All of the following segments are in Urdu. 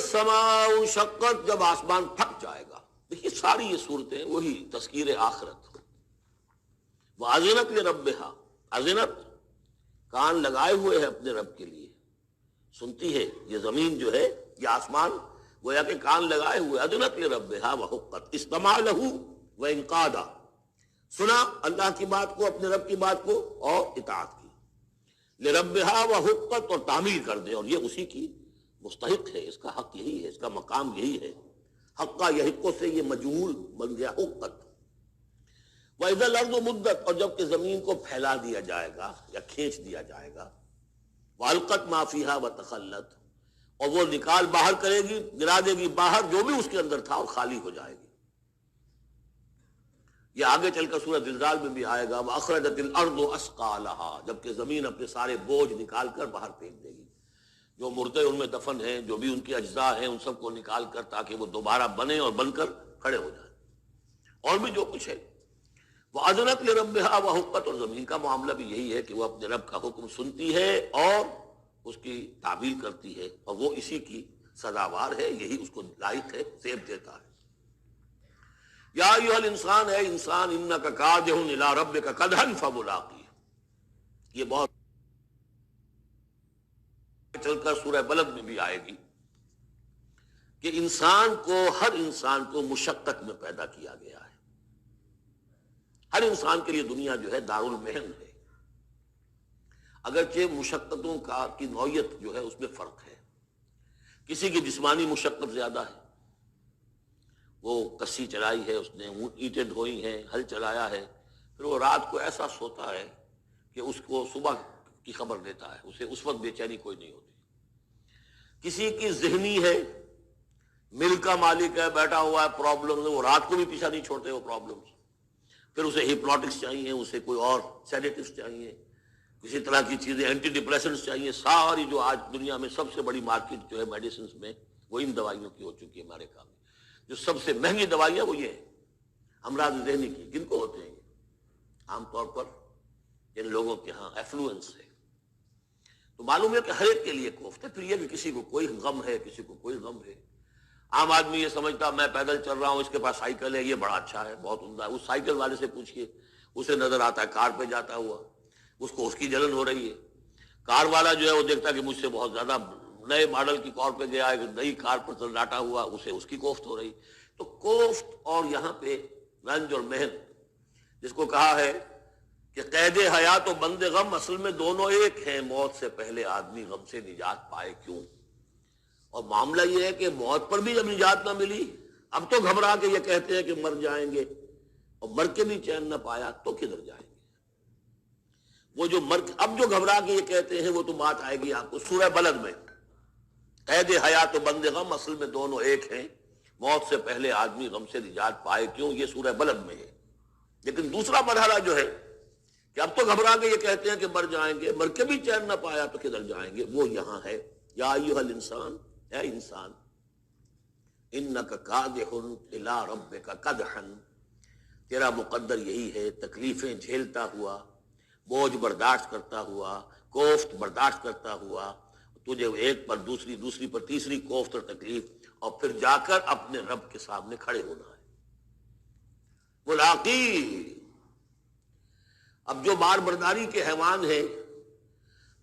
السماء انشقت، جب آسمان پھٹ جائے گا. دیکھیے ساری یہ صورتیں وہی تذکیر آخرت. وَأَذِنَتْ لِرَبِّهَا، اذنت کان لگائے ہوئے ہے اپنے رب کے لیے، سنتی ہے. یہ زمین جو ہے، یہ آسمان گویا کہ کان لگائے ہوئے. اذنت لربها وحقت، استمع له وانقاد، سنا اللہ کی بات کو، اپنے رب کی بات کو، اور اطاعت کی. لربها وحقت، اور تعمیل کر دے، اور یہ اسی کی مستحق ہے، اس کا حق یہی ہے، اس کا مقام یہی ہے. حقا یحق سے یہ مجہول بن گیا حقت. وَإِذَا الْأَرْضُ مُدَّتْ، اور جب کہ زمین کو پھیلا دیا جائے گا یا کھینچ دیا جائے گا. وَأَلْقَتْ مَا فِيهَا وَتَخَلَّتْ، اور وہ نکال باہر کرے گی، گرا دے گی باہر جو بھی اس کے اندر تھا، اور خالی ہو جائے گی. یہ آگے چل کر سورہ زلزال میں بھی آئے گا. وَأَخْرَجَتِ الْأَرْضُ أَثْقَالَهَا، جبکہ زمین اپنے سارے بوجھ نکال کر باہر پھینک دے گی. جو مردے ان میں دفن ہیں، جو بھی ان کی اجزاء ہیں، ان سب کو نکال کر، تاکہ وہ دوبارہ بنے اور بن کر کھڑے ہو جائیں. اور بھی جو کچھ ہے. وَأَذِنَتْ لِرَبِّهَا وَحُقَّتْ، اور زمین کا معاملہ بھی یہی ہے کہ وہ اپنے رب کا حکم سنتی ہے اور اس کی تعمیل کرتی ہے، اور وہ اسی کی سزاوار ہے، یہی اس کو لائق ہے، زیب دیتا ہے. یا ایھا الانسان، اے انسان، انک کادح الی ربک کدحا فملاقیہ. یہ بہت چل کر سورہ بلد میں بھی آئے گی کہ انسان کو، ہر انسان کو مشقت میں پیدا کیا گیا ہے. ہر انسان کے لیے دنیا جو ہے دارالمحن ہے، اگرچہ مشقتوں کی نوعیت جو ہے اس میں فرق ہے. کسی کی جسمانی مشقت زیادہ ہے، وہ کسی چلائی ہے، اس نے اینٹیں ڈھوئی ہیں، ہل چلایا ہے، پھر وہ رات کو ایسا سوتا ہے کہ اس کو صبح کی خبر دیتا ہے، اسے اس وقت بے چینی کوئی نہیں ہوتی. کسی کی ذہنی ہے، مل کا مالک ہے، بیٹھا ہوا ہے، پرابلم، وہ رات کو بھی پیچھا نہیں چھوڑتے وہ پرابلمس. پھر اسے ہپنوٹکس چاہیے، اسے کوئی اور سیڈیٹوس چاہیے، کسی طرح کی چیزیں، اینٹی ڈپریسنٹس چاہیے. ساری جو آج دنیا میں سب سے بڑی مارکیٹ جو ہے میڈیسنس میں، وہ ان دوائیوں کی ہو چکی ہے. ہمارے کام میں جو سب سے مہنگی دوائیاں وہ یہ ہیں امراض ذہنی کی. کن کو ہوتے ہیں؟ عام طور پر جن لوگوں کے ہاں ایفلوئنس ہے. تو معلوم ہے کہ ہر ایک کے لیے کوفت ہے. پھر یہ کہ کسی کو کوئی غم ہے، کسی کو کوئی غم ہے. عام آدمی یہ سمجھتا میں پیدل چل رہا ہوں، اس کے پاس سائیکل ہے، یہ بڑا اچھا ہے، بہت عمدہ ہے. اس سائیکل والے سے پوچھئے، اسے نظر آتا ہے کار پہ جاتا ہوا، اس کو اس کی جلن ہو رہی ہے. کار والا جو ہے وہ دیکھتا ہے کہ مجھ سے بہت زیادہ نئے ماڈل کی کار پہ گیا ہے، نئی کار پر چلاتا ہوا، اسے اس کی کوفت ہو رہی. تو کوفت اور یہاں پہ رنج اور محن، جس کو کہا ہے کہ قید حیات و بند غم، اصل میں دونوں ایک ہیں. موت سے پہلے آدمی غم سے نجات پائے کیوں؟ اور معاملہ یہ ہے کہ موت پر بھی جب نجات نہ ملی، اب تو گھبرا کے یہ کہتے ہیں کہ مر جائیں گے، اور مر کے بھی چین نہ پایا تو کدھر جائیں گے؟ وہ جو اب جو گھبرا کے یہ کہتے ہیں، وہ تو بات آئے گی آپ کو سورہ بلد میں. قید حیات و بند غم، اصل میں دونوں ایک ہیں. موت سے پہلے آدمی غم سے نجات پائے کیوں، یہ سورہ بلد میں ہے. لیکن دوسرا مرحلہ جو ہے کہ اب تو گھبرا کے یہ کہتے ہیں کہ مر جائیں گے، مر کے بھی چین نہ پایا تو کدھر جائیں گے، وہ یہاں ہے. یا ایھا الانسان، اے انسان، انک کادح الی ربک کدحا، تیرا مقدر یہی ہے، تکلیفیں جھیلتا ہوا، بوجھ برداشت کرتا ہوا، کوفت برداشت کرتا ہوا، تجھے ایک پر دوسری پر تیسری کوفت اور تکلیف، اور پھر جا کر اپنے رب کے سامنے کھڑے ہونا ہے. ملاقی، اب جو بار برداری کے حیوان ہیں،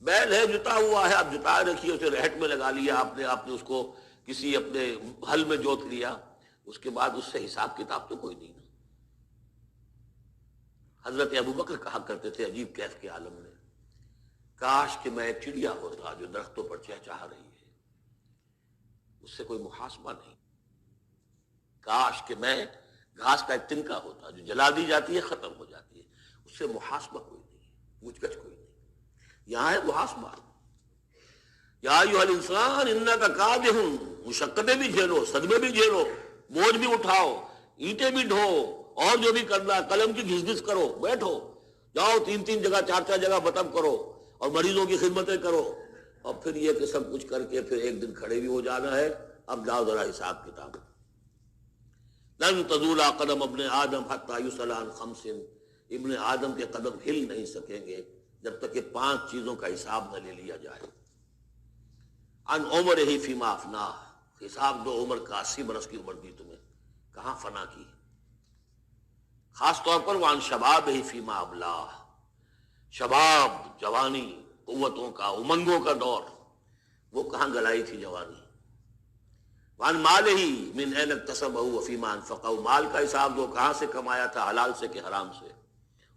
بیل ہے جتا ہوا ہے، اب جتائے رکھیے، اسے رہٹ میں لگا لیا آپ نے اس کو کسی اپنے ہل میں جوت لیا، اس کے بعد اس سے حساب کتاب تو کوئی نہیں. حضرت ابو بکر کہا کرتے تھے عجیب کیف کے عالم میں، کاش کہ میں ایک چڑیا ہوتا جو درختوں پر چہچہا رہی ہے، اس سے کوئی محاسبہ نہیں. کاش کہ میں گھاس کا ایک تنکا ہوتا جو جلا دی جاتی ہے، ختم ہو جاتی ہے، اس سے محاسبہ کوئی نہیں، پوچھ گچھ کوئی نہیں. یہاں ہے محاسبہ. یا ایھا الانسان انک کادح، مشقتیں بھی جھیلو، صدمے بھی جھیلو، بوجھ بھی اٹھاؤ، اینٹیں بھی ڈھو، اور جو بھی کرنا ہے، قلم کی گھس گھس کرو، بیٹھو، جاؤ 3 جگہ 4 جگہ بطب کرو، اور مریضوں کی خدمتیں کرو، اور پھر یہ کہ سب کچھ کر کے پھر ایک دن کھڑے بھی ہو جانا ہے. اب جاؤ ذرا حساب کتاب. لن تزول قدم ابن آدم حتی یسأل عن 5، ابن آدم کے قدم ہل نہیں سکیں گے جب تک کہ 5 چیزوں کا حساب نہ لے لیا جائے. عن عمرہ فیما افناہ، حساب دو عمر کا، 80 برس کی عمر دی تمہیں، کہاں فنا کی؟ خاص طور پر وان شباب ہی فیما ابلا، شباب جوانی، قوتوں کا، امنگوں کا دور، وہ کہاں گلائی تھی جوانی؟ وان مال ہی من این اکتسبہ وفیما انفقہ، مال کا حساب دو، کہاں سے کمایا تھا، حلال سے کہ حرام سے،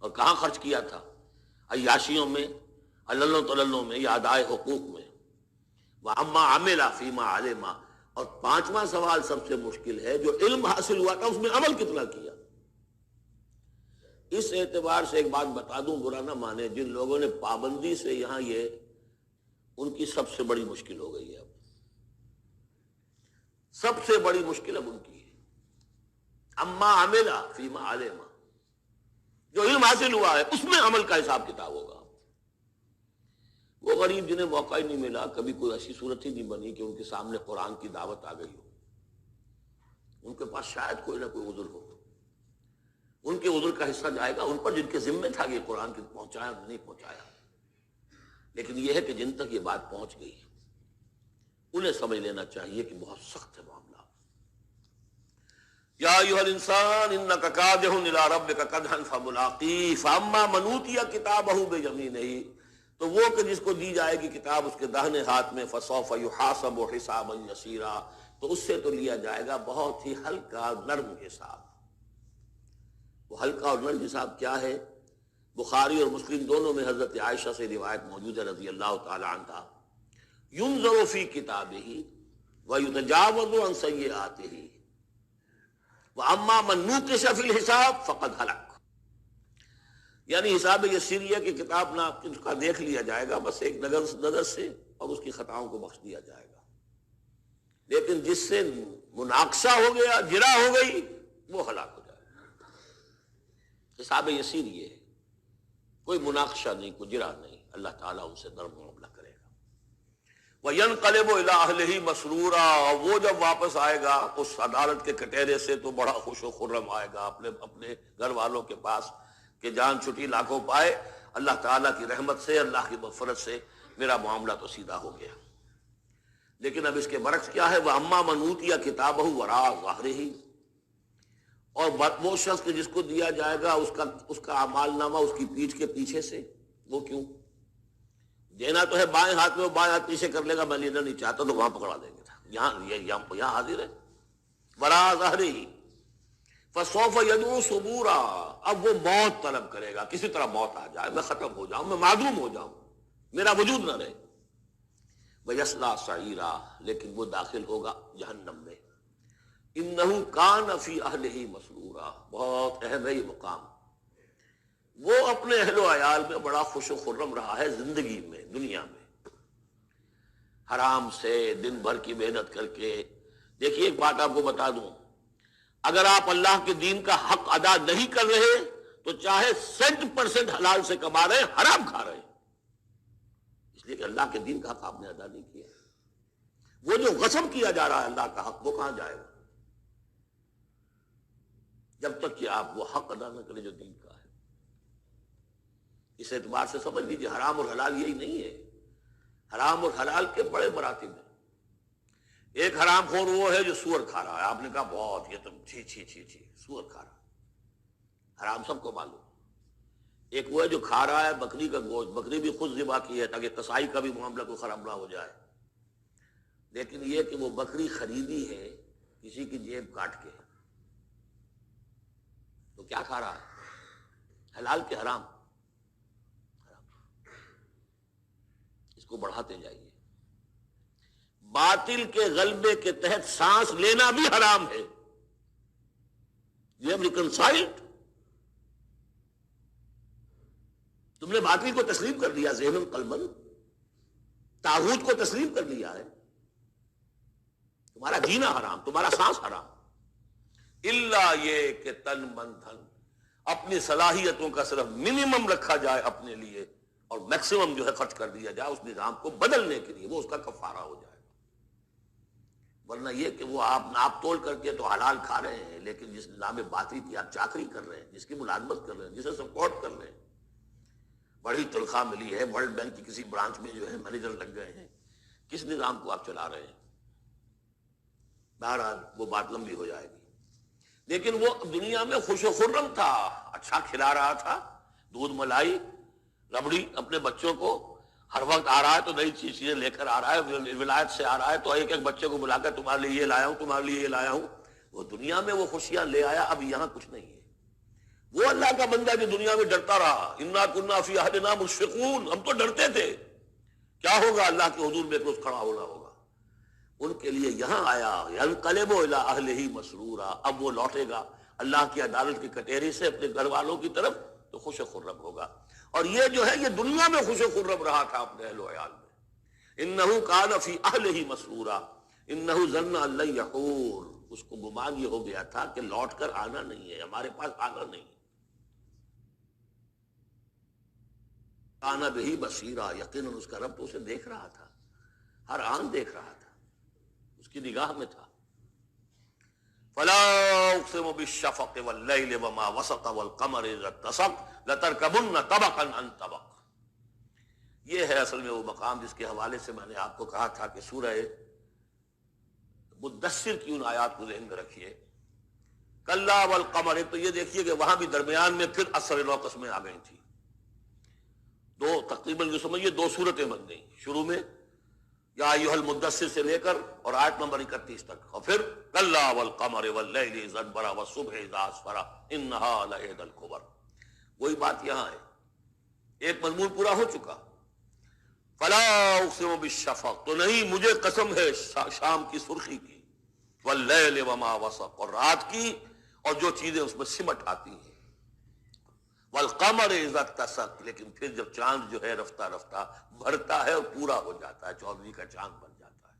اور کہاں خرچ کیا تھا، عیاشیوں میں، عللوں تللوں میں، یا ادائے حقوق میں۔ وَأَمَّا عَمِلَ فِيمَا عَلِمَ، اور پانچواں سوال سب سے مشکل ہے، جو علم حاصل ہوا تھا اس میں عمل کتنا کیا؟ اس اعتبار سے ایک بات بتا دوں، برا نہ مانے، جن لوگوں نے پابندی سے یہاں، یہ ان کی سب سے بڑی مشکل ہو گئی ہے، اب سب سے بڑی مشکل اب ان کی ہے۔ اما عمل فیما علم، جو علم حاصل ہوا ہے اس میں عمل کا حساب کتاب ہوگا۔ وہ غریب جنہیں موقع ہی نہیں ملا، کبھی کوئی ایسی صورت ہی نہیں بنی کہ ان کے سامنے قرآن کی دعوت آ گئی ہو، ان کے پاس شاید کوئی نہ کوئی عذر ہو، ان کے عذر کا حصہ جائے گا ان پر جن کے ذمہ تھا کہ قرآن کی پہنچایا نہیں پہنچایا۔ لیکن یہ ہے کہ جن تک یہ بات پہنچ گئی انہیں سمجھ لینا چاہیے کہ بہت سخت ہے معاملہ۔ یا ایھا الانسان انک کادح الی ربک کدحا فملاقیہ فاما من اوتی کتابہ بیمینہ، تو وہ کہ جس کو دی جائے گی کتاب اس کے داہنے ہاتھ میں، فسوف یحاسب حسابا یسیرا، تو اس سے تو لیا جائے گا بہت ہی ہلکا نرم حساب۔ وہ ہلکا اور نرم حساب کیا ہے؟ بخاری اور مسلم دونوں میں حضرت عائشہ سے روایت موجود ہے رضی اللہ تعالی عنہا، ینظر فی کتابہ ویتجاوز عن سیئاتہ واما من نوقش فی الحساب فقد ہلک، یعنی حساب یسیریہ کی کتاب نہ اس کا دیکھ لیا جائے گا بس ایک نظر سے، اور اس کی خطاؤں کو بخش دیا جائے گا، لیکن جس سے مناقشہ ہو گیا، جرا ہو گئی، وہ ہلاک ہو جائے گا۔ حساب یسیر یہ ہے، کوئی مناقشہ نہیں، کوئی جرا نہیں، اللہ تعالیٰ ان سے نرم معاملہ کرے گا۔ وَيَنْقَلِبُ إِلَىٰ أَهْلِهِ مَسْرُورًا، وہ جب واپس آئے گا اس عدالت کے کٹہرے سے تو بڑا خوش و خرم آئے گا اپنے گھر والوں کے پاس کہ جان چھٹی لاکھوں پائے، اللہ تعالیٰ کی رحمت سے، اللہ کی مغفرت سے میرا معاملہ تو سیدھا ہو گیا۔ لیکن اب اس کے برعکس کیا ہے؟ وَأَمَّا مَنْ أُوتِیَ کِتَابَهُ وَرَاءَ ظَهْرِهِ، اور وہ شخص کہ جس کو دیا جائے گا اس کا اعمال نامہ اس کی پیٹھ کے پیچھے سے، وہ کیوں؟ دینا تو ہے بائیں ہاتھ میں، وہ بائیں ہاتھ پیچھے کر لے گا، میں لینا نہیں چاہتا تو وہاں پکڑا دیں گے، یہاں حاضر ہے، وَرَاءَ ظَهْرِهِ فَسَوْفَ يَدْعُو ثُبُورًا، اب وہ موت طلب کرے گا، کسی طرح موت آ جائے، میں ختم ہو جاؤں، میں معدوم ہو جاؤں، میرا وجود نہ رہے۔ وَيَصْلَىٰ سَعِيرًا، لیکن وہ داخل ہوگا جہنم میں۔ إِنَّهُ كَانَ فِي أَهْلِهِ مَسْرُورًا، بہت اہم ہے یہ مقام، وہ اپنے اہل و عیال میں بڑا خوش و خرم رہا ہے زندگی میں، دنیا میں، حرام سے دن بھر کی محنت کر کے۔ دیکھیے ایک بات آپ کو بتا دوں، اگر آپ اللہ کے دین کا حق ادا نہیں کر رہے تو چاہے 100% حلال سے کما رہے ہیں، حرام کھا رہے ہیں، اس لیے کہ اللہ کے دین کا حق آپ نے ادا نہیں کیا۔ وہ جو غصب کیا جا رہا ہے اللہ کا حق، وہ کہاں جائے گا جب تک کہ آپ وہ حق ادا نہ کریں جو دین کا ہے۔ اس اعتبار سے سمجھ لیجیے حرام اور حلال یہی نہیں ہے، حرام اور حلال کے بڑے مراتب ہیں۔ ایک حرام خور وہ ہے جو سور کھا رہا ہے، آپ نے کہا بہت یہ تو چھی چھی چھی چھی سور کھا رہا ہے، حرام سب کو معلوم۔ ایک وہ ہے جو کھا رہا ہے بکری کا گوشت، بکری بھی خود ذبح کی ہے تاکہ قصائی کا بھی معاملہ کو خراب نہ ہو جائے، لیکن یہ کہ وہ بکری خریدی ہے کسی کی جیب کاٹ کے، تو کیا کھا رہا ہے؟ حلال کے حرام؟ اس کو بڑھاتے جائیے۔ باطل کے غلبے کے تحت سانس لینا بھی حرام ہے، یہ ریکنسائلڈ، تم نے باطل کو تسلیم کر دیا، ذہن قلبن طاغوت کو تسلیم کر لیا ہے، تمہارا جینا حرام، تمہارا سانس حرام، الا یہ کہ تن من دھن، اپنی صلاحیتوں کا صرف منیمم رکھا جائے اپنے لیے اور میکسیمم جو ہے خرچ کر دیا جائے اس نظام کو بدلنے کے لیے، وہ اس کا کفارہ ہو جائے۔ ورنہ یہ کہ وہ آپ ناپ تول کر کے تو حلال کھا رہے ہیں، لیکن جس نظام باطل کی آپ چاکری کر رہے ہیں، جس کی ملازمت کر رہے ہیں، جسے سپورٹ کر رہے ہیں، بڑی تنخواہ ملی ہے، ورلڈ بینک کی کسی برانچ میں جو ہے مینیجر لگ گئے ہیں، کس نظام کو آپ چلا رہے ہیں؟ بہرحال وہ بات لمبی ہو جائے گی. لیکن وہ دنیا میں خوش و خرم تھا، اچھا کھلا رہا تھا، دودھ ملائی ربڑی اپنے بچوں کو، ہر وقت آ رہا ہے تو نئی چیزیں لے کر آ رہا ہے، ولایت سے آ رہا ہے تو ایک ایک بچے کو بلا کر تمہارے لیے یہ لایا ہوں، تمہارے لیے یہ لایا ہوں. وہ دنیا میں وہ خوشیاں لے آیا، اب یہاں کچھ نہیں ہے. وہ اللہ کا بندہ جو دنیا میں ڈرتا رہا، انا کنا فی اہلنا مشفقون، ہم تو ڈرتے تھے کیا ہوگا، اللہ کے حضور میں ایک روز کھڑا ہونا ہوگا. ان کے لیے یہاں آیا ینقلب الی اہلہ مسرورا، اب وہ لوٹے گا اللہ کی عدالت کی کٹہری سے اپنے گھر والوں کی طرف تو خوش و خرم ہوگا. اور یہ جو ہے یہ دنیا میں خوش و خرم رہا تھا اپنے اہل و عیال میں. انہ کان فی اہلہ مسرورا انہ ظن ان لن یحور، اس کو گمان یہ ہو گیا تھا کہ لوٹ کر آنا نہیں ہے، ہمارے پاس آنا نہیں ہے. کان بہ بصیرا، یقیناً اس کا رب تو اسے دیکھ رہا تھا، ہر آن دیکھ رہا تھا، اس کی نگاہ میں تھا. فلا اقسم بالشفق واللیل وما وسق والقمر اذا اتسق لترکبن طبقا عن طبق. یہ ہے اصل میں وہ مقام جس کے حوالے سے میں نے آپ کو کہا تھا کہ سورہ مدثر کی ان آیات کو ذہن میں رکھیے. کلا والقمر، تو یہ دیکھیے کہ وہاں بھی درمیان میں پھر اثر نو قسمیں آ گئی تھی، دو تقریباً جو سمجھیے دو صورتیں بن گئیں. شروع میں یا ایھا المدثر سے لے کر اور آیت نمبر 31 تک، اور پھر کلا والقمر واللیل اذ ادبر والصبح اذا اسفر انھا لإحدی الکبر. وہی بات یہاں ہے، ایک مضمون پورا ہو چکا. فلا اقسم بالشفق، تو نہیں مجھے قسم ہے شام کی سرخی کی، واللیل وما وسق، اور رات کی اور جو چیزیں اس میں سمٹ آتی ہیں، والقمر اذا اتسق، لیکن پھر جب چاند جو ہے رفتہ رفتہ بھرتا ہے اور پورا ہو جاتا ہے، چودھری کا چاند بن جاتا ہے.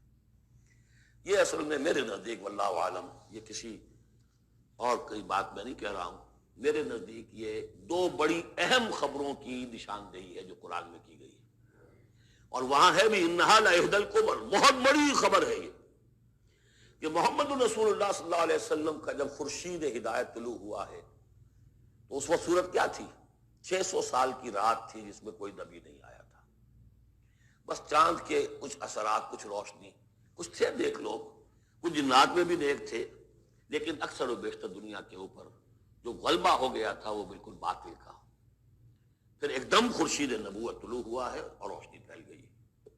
یہ اصل میں میرے نزدیک واللہ عالم، یہ کسی اور کوئی بات میں نہیں کہہ رہا ہوں، میرے نزدیک یہ دو بڑی اہم خبروں کی نشاندہی ہے جو قرآن میں کی گئی ہے. اور وہاں ہے بھی انہا لإحدی الکبر، بہت بڑی خبر ہے یہ کہ محمد رسول اللہ صلی اللہ علیہ وسلم کا جب خورشید ہدایت طلوع ہوا ہے تو اس وقت صورت کیا تھی؟ 600 سال کی رات تھی جس میں کوئی نبی نہیں آیا تھا. بس چاند کے کچھ اثرات، کچھ روشنی، کچھ تھے دیکھ لوگ، کچھ جنات میں بھی نیک تھے، لیکن اکثر و بیشتر دنیا کے اوپر جو غلبہ ہو گیا تھا وہ بالکل باطل کا. پھر ایک دم خورشید نبوت طلوع ہوا ہے اور روشنی پھیل گئی ہے.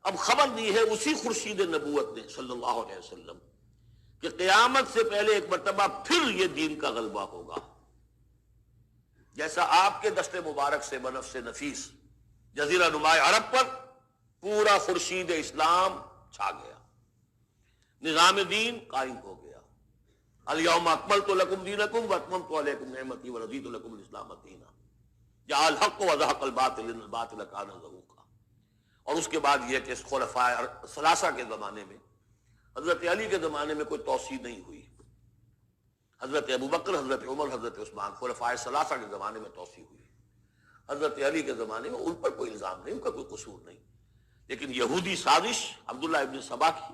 اب خبر دی ہے اسی خورشید نبوت نے صلی اللہ علیہ وسلم کہ قیامت سے پہلے ایک مرتبہ پھر یہ دین کا غلبہ ہوگا. جیسا آپ کے دست مبارک سے بنفس نفیس جزیرہ نمائے عرب پر پورا خورشید اسلام چھا گیا، نظام دین قائم ہو گیا. الیوم اکملت لکم دینکم واتممت علیکم نعمتی ورضیت لکم الاسلام دینا، جاء الحق وزهق الباطل ان الباطل کان زہوقا. اور اس کے بعد یہ کہ خلفاء ثلاثہ کے زمانے میں، حضرت علی کے زمانے میں کوئی توسیع نہیں ہوئی، حضرت ابوبکر، حضرت عمر، حضرت عثمان، خلفاء ثلاثہ کے زمانے میں توسیع ہوئی. حضرت علی کے زمانے میں ان پر کوئی الزام نہیں، ان کا کوئی قصور نہیں، لیکن یہودی سازش عبداللہ ابن سبا کی،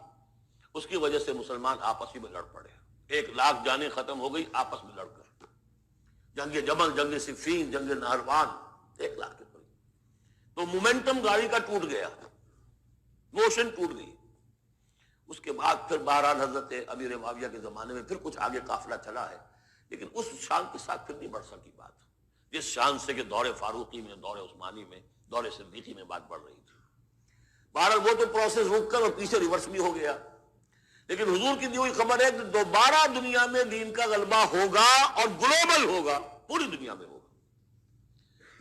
اس کی وجہ سے مسلمان آپس ہی میں لڑ پڑے. 1,00,000 جانیں ختم ہو گئی آپس میں لڑ کر، جنگ جمل، جنگ صفین، جنگ نہروان، 1,00,000 کے پڑی. تو مومنٹم گاڑی کا ٹوٹ گیا، موشن ٹوٹ گئی. اس کے بعد پھر بہرحال حضرت امیر معاویہ کے زمانے میں پھر کچھ آگے قافلہ چلا ہے، لیکن اس شان کے ساتھ پھر نہیں بڑھ سکی بات جس شان سے کہ دور فاروقی میں، دور عثمانی میں، دور صدیقی میں بات بڑھ رہی تھی. بہرحال وہ تو پروسیس رک کر اور پیچھے ریورس بھی ہو گیا. لیکن حضور کی دی ہوئی خبر ہے کہ دوبارہ دنیا میں دین کا غلبہ ہوگا اور گلوبل ہوگا، پوری دنیا میں ہوگا.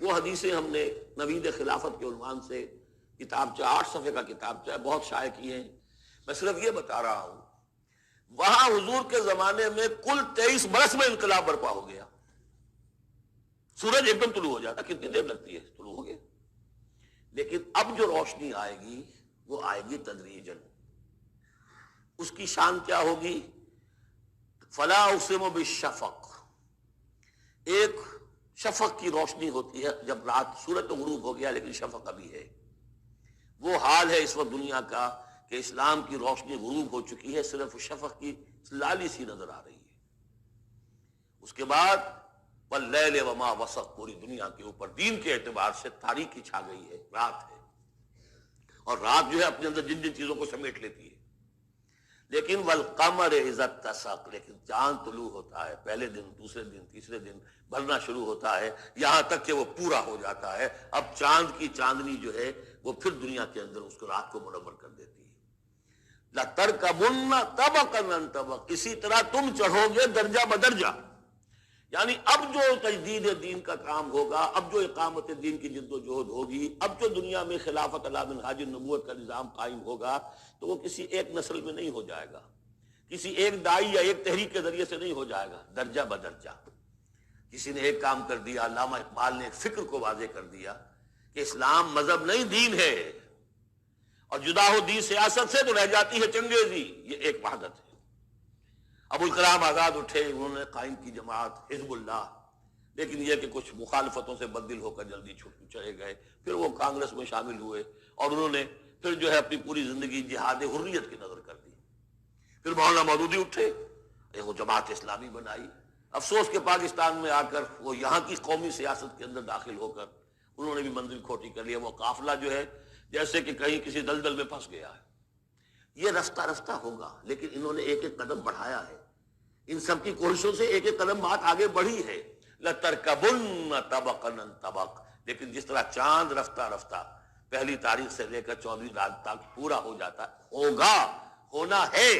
وہ حدیثیں ہم نے نوید خلافت کے عنوان سے کتابچہ 8 صفحے کا کتابچہ بہت شائع کیے ہیں. میں صرف یہ بتا رہا ہوں وہاں حضور کے زمانے میں کل 23 برس میں انقلاب برپا ہو گیا. سورج ایک دم طلوع ہو جاتا، کتنی دیر لگتی ہے، طلوع ہو گیا. لیکن اب جو روشنی آئے گی وہ آئے گی تدریجاً. اس کی شان کیا ہوگی؟ فلا اقسم بالشفق، ایک شفق کی روشنی ہوتی ہے جب رات سورج تو غروب ہو گیا لیکن شفق ابھی ہے. وہ حال ہے اس وقت دنیا کا کہ اسلام کی روشنی غروب ہو چکی ہے، صرف شفق کی لالی سی نظر آ رہی ہے. اس کے بعد واللیل وما وسق، پوری دنیا کے اوپر دین کے اعتبار سے تاریکی چھا گئی ہے، رات ہے. اور رات جو ہے اپنے اندر جن جن چیزوں کو سمیٹ لیتی ہے، لیکن والقمر اذا اتسق، لیکن چاند طلوع ہوتا ہے پہلے دن، دوسرے دن، تیسرے دن بڑھنا شروع ہوتا ہے یہاں تک کہ وہ پورا ہو جاتا ہے. اب چاند کی چاندنی جو ہے وہ پھر دنیا کے اندر اس کو رات کو منور کر دیتی ہے. لَتَرْكَبُنَّ طَبَقًا عَنْ طَبَقٍ، اسی طرح تم چڑھو گے درجہ بدرجہ. یعنی اب جو تجدید دین کا کام ہوگا، اب جو اقامت دین کی جد و جہد ہوگی، اب جو دنیا میں خلافت علی منہاج النبوت کا نظام قائم ہوگا، تو وہ کسی ایک نسل میں نہیں ہو جائے گا، کسی ایک دائی یا ایک تحریک کے ذریعے سے نہیں ہو جائے گا، درجہ بدرجہ. کسی نے ایک کام کر دیا، علامہ اقبال نے ایک فکر کو واضح کر دیا کہ اسلام مذہب نہیں دین ہے، اور جدا ہو دین سیاست سے تو رہ جاتی ہے چنگیزی. یہ ایک وحدت ہے. ابوالکلام آزاد اٹھے، انہوں نے قائم کی جماعت حزب اللہ، لیکن یہ کہ کچھ مخالفتوں سے بددل ہو کر جلدی چلے گئے. پھر وہ کانگریس میں شامل ہوئے اور انہوں نے پھر جو ہے اپنی پوری زندگی جہاد حریت کی نظر کر دی. پھر مولانا مودودی اٹھے، وہ جماعت اسلامی بنائی. افسوس کہ پاکستان میں آ کر وہ یہاں کی قومی سیاست کے اندر داخل ہو کر انہوں نے بھی منزل کھوٹی کر لیا. وہ قافلہ جو ہے جیسے کہ کہیں کسی دلدل میں پھنس گیا ہے. یہ رفتہ رفتہ ہوگا، لیکن انہوں نے ایک ایک قدم بڑھایا ہے. ان سب کی کوششوں سے ایک ایک قدم بات آگے بڑھی ہے. لَتَرْكَبُنَّ طَبَقًا عَنْ طَبَقٍ، لیکن جس طرح چاند رفتہ رفتہ پہلی تاریخ سے لے کر 14ویں رات تک پورا ہو جاتا ہوگا، ہونا ہے،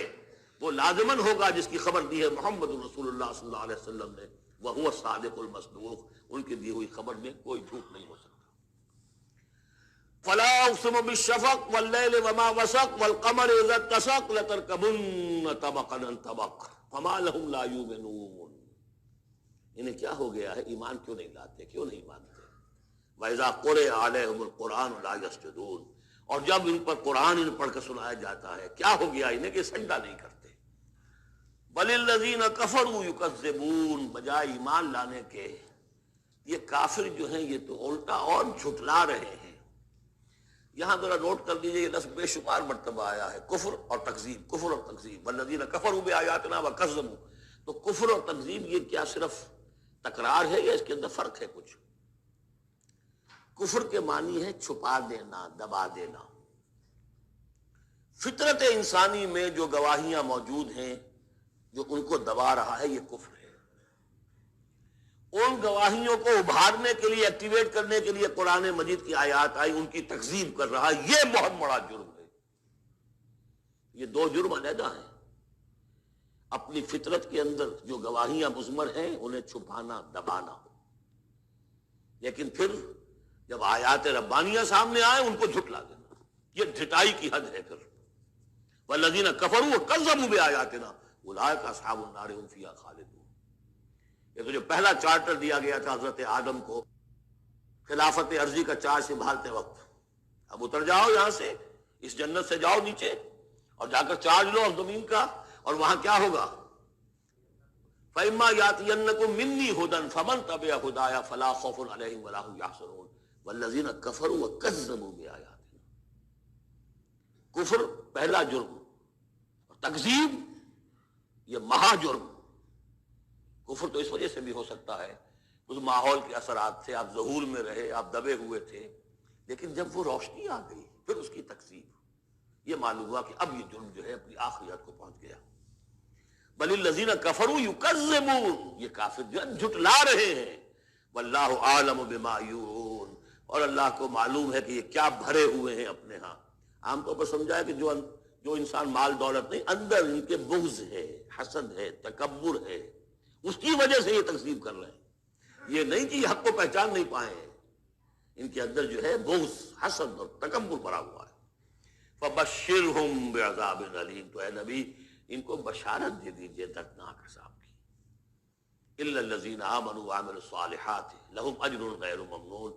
وہ لازماً ہوگا جس کی خبر دی ہے محمد رسول اللہ صلی اللہ علیہ وسلم نے. وَهُوَ الصَّادِقُ الْمَصْدُوقُ، ان کی دی ہوئی خبر میں کوئی جھوٹ نہیں ہو سکتا. فَلَا أُقْسِمُ بِالشَّفَقِ وَاللَّيْلِ وَمَا وَسَقَ وَالْقَمَرِ إِذَا اتَّسَقَ لَتَرْكَبُنَّ طَبَقًا عَنْ طَبَقٍ فَمَا لَهُمْ لَا يُؤْمِنُونَ. انہیں کیا ہو گیا ہے؟ ایمان کیوں نہیں لاتے، کیوں نہیں مانتے؟ وَإِذَا قُرِئَ عَلَيْهِمُ الْقُرْآنُ لَا يَسْجُدُونَ، اور جب ان پر قرآن ان پڑھ کر سنایا جاتا ہے کیا ہو گیا انہیں کہ سجدہ نہیں کرتے. بَلِ الَّذِينَ كَفَرُوا يُكَذِّبُونَ، بجائے ایمان لانے کے یہ کافر جو ہیں یہ تو الٹا اور جھٹلا رہے ہیں. یہاں ذرا نوٹ کر دیجئے، یہ لفظ بے شمار مرتبہ آیا ہے، کفر اور تکذیب، کفر اور تکذیب. وَالَّذِينَ كَفَرُوا بِآيَاتِنَا وَكَذَّبُوا، تو کفر اور تکذیب یہ کیا صرف تکرار ہے یا اس کے اندر فرق ہے کچھ؟ کفر کے معنی ہے چھپا دینا، دبا دینا. فطرت انسانی میں جو گواہیاں موجود ہیں جو ان کو دبا رہا ہے، یہ کفر ہے. ان گواہیوں کو ابھارنے کے لیے، ایکٹیویٹ کرنے کے لیے قرآن مجید کی آیات آئی، ان کی تکذیب کر رہا ہے، یہ بہت بڑا جرم ہے. یہ دو جرم علیحدہ ہیں. اپنی فطرت کے اندر جو گواہیاں مضمر ہیں انہیں چھپانا، دبانا، لیکن پھر جب آیات ربانیہ سامنے آئے ان کو جھٹلا دینا، یہ ڈھٹائی کی حد ہے. پھر والذین کفروا وکذبوا بآیاتنا اولئک اصحاب النار هم فیہا خالدون. یہ تو جو پہلا چارٹر دیا گیا تھا حضرت آدم کو خلافت عرضی کا چارج سنبھالتے وقت، اب اتر جاؤ یہاں سے، اس جنت سے جاؤ نیچے اور جا کر چارج لو زمین کا، اور وہاں کیا ہوگا؟ فَإِمَّا يَأْتِيَنَّكُم مِّنِّي هُدًى فَمَن تَبِعَ هُدَايَ فَلَا خَوْفٌ عَلَيْهِمْ وَلَا هُمْ يَحْزَنُونَ وَالَّذِينَ كَفَرُوا وَكَذَّبُوا بِآيَاتِنَا. کفر پہلا جرم اور تکذیب یہ مہا جرم. کفر تو اس وجہ سے بھی ہو سکتا ہے اس ماحول کے اثرات سے آپ ظہور میں رہے، آپ دبے ہوئے تھے، لیکن جب وہ روشنی آ گئی پھر اس کی تکذیب، یہ معلوم ہوا کہ اب یہ جرم جو ہے اپنی آخریت کو پہنچ گیا. بل الذین کفروا یکذبون، یہ کافر جو ہے جھٹلا رہے ہیں. واللہ عالم بما یورون، اور اللہ کو معلوم ہے کہ یہ کیا بھرے ہوئے ہیں اپنے ہاں. عام طور پر سمجھا ہے کہ جو انسان مال دولت نہیں، اندر ان کے بغض ہے، حسد ہے، تکبر ہے، اس کی وجہ سے یہ تکذیب کر رہے ہیں. یہ نہیں کہ یہ حق کو پہچان نہیں پائے ہیں، ان کے اندر جو ہے بغض، حسد اور تکبر بھرا ہوا ہے. فبشرہم بعذاب علیم، تو اے نبی ان کو بشارت دے دیجئے دردناک عذاب کی. الا الذین آمنوا وعملوا الصالحات لہم اجر غیر ممنون،